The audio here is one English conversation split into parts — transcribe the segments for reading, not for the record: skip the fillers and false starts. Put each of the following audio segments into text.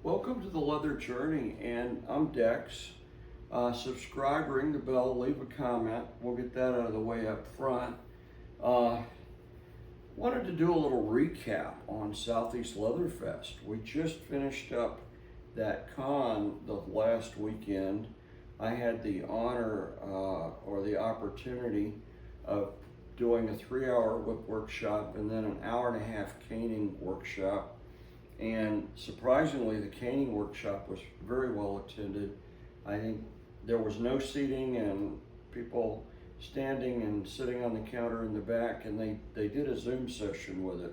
Welcome to the Leather Journey, and I'm Dex. Subscribe, ring the bell, leave a comment. We'll get that out of the way up front. Wanted to do a little recap on Southeast Leatherfest. We just finished up that con the last weekend. I had the honor or the opportunity of doing a 3-hour whip workshop and then an 1.5-hour caning workshop. And surprisingly, the caning workshop was very well attended. I think there was no seating and people standing and sitting on the counter in the back, and they did a Zoom session with it.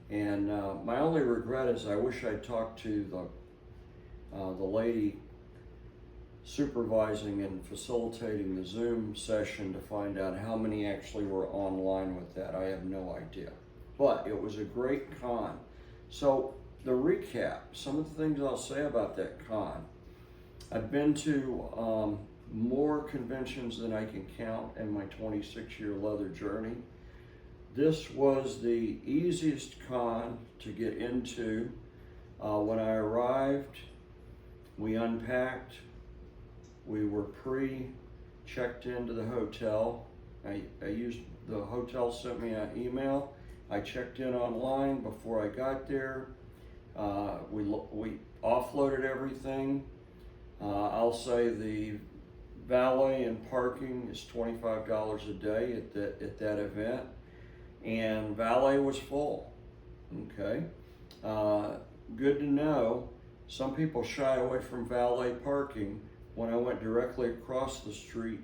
And my only regret is I wish I'd talked to the lady supervising and facilitating the Zoom session to find out how many actually were online with that. I have no idea. But it was a great con. So the recap, some of the things I'll say about that con. I've been to more conventions than I can count in my 26-year leather journey. This was the easiest con to get into. When I arrived, we unpacked, we were pre-checked into the hotel. The hotel sent me an email. I checked in online before I got there. We offloaded everything. I'll say the valet and parking is $25 a day at that event, and valet was full. Okay, good to know. Some people shy away from valet parking. When I went directly across the street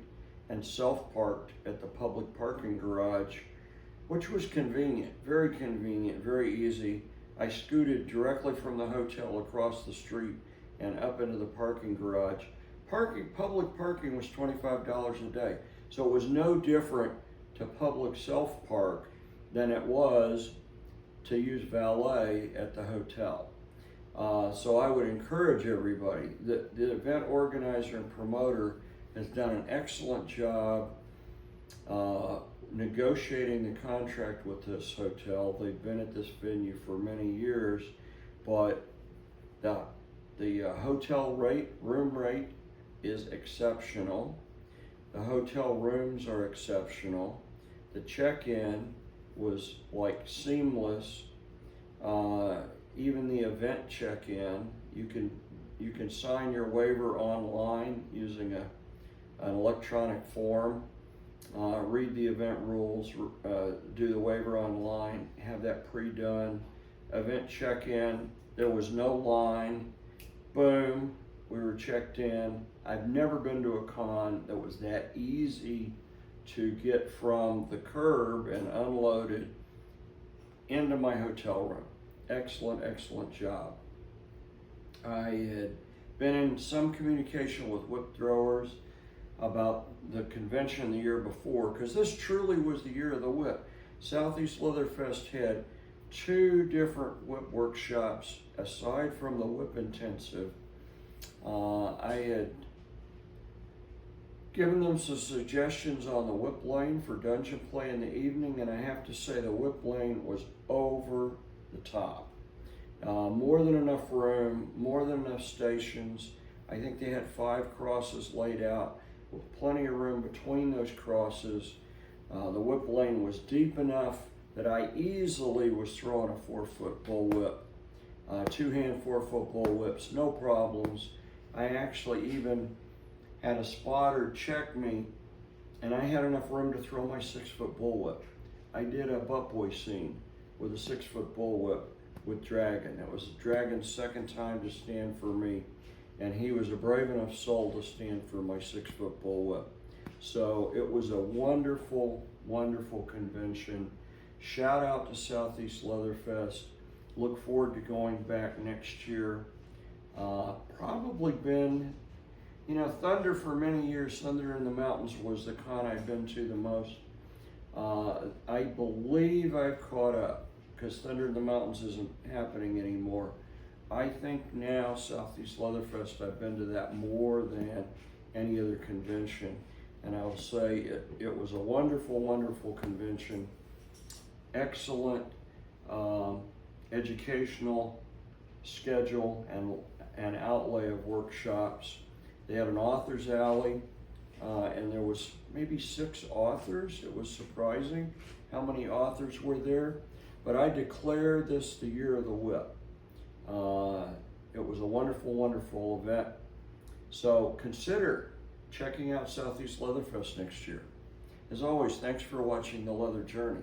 and self-parked at the public parking garage, which was convenient, very easy. I scooted directly from the hotel across the street and up into the parking garage. Public parking was $25 a day. So it was no different to public self-park than it was to use valet at the hotel. So I would encourage everybody. The event organizer and promoter has done an excellent job negotiating the contract with this hotel. They've been at this venue for many years, but the hotel room rate is exceptional. The hotel rooms are exceptional. The check-in was like seamless. Even the event check-in, you can sign your waiver online using an electronic form. Read the event rules, do the waiver online, have that pre-done. Event check-in, there was no line. Boom, we were checked in. I've never been to a con that was that easy to get from the curb and unloaded into my hotel room. Excellent job. I had been in some communication with whip throwers about the convention the year before, because this truly was the year of the whip. Southeast Leatherfest had 2 different whip workshops aside from the whip intensive. I had given them some suggestions on the whip lane for dungeon play in the evening, and I have to say the whip lane was over the top. More than enough room, more than enough stations. I think they had 5 crosses laid out with plenty of room between those crosses. The whip lane was deep enough that I easily was throwing a 4-foot bull whip. 2-hand 4-foot bull whips, no problems. I actually even had a spotter check me, and I had enough room to throw my 6-foot bull whip. I did a butt boy scene with a 6-foot bull whip with Dragon. That was Dragon's second time to stand for me, and he was a brave enough soul to stand for my 6-foot bull whip. So it was a wonderful convention. Shout out to Southeast Leatherfest. Look forward to going back next year. Probably been, Thunder for many years, Thunder in the Mountains was the con I've been to the most. I believe I've caught up, because Thunder in the Mountains isn't happening anymore. I think now Southeast Leatherfest, I've been to that more than any other convention. And I will say it was a wonderful convention. Excellent educational schedule and an outlay of workshops. They had an author's alley, and there was maybe 6 authors. It was surprising how many authors were there. But I declare this the year of the whip. It was a wonderful, wonderful event. So consider checking out Southeast Leatherfest next year. As always, thanks for watching The Leather Journey.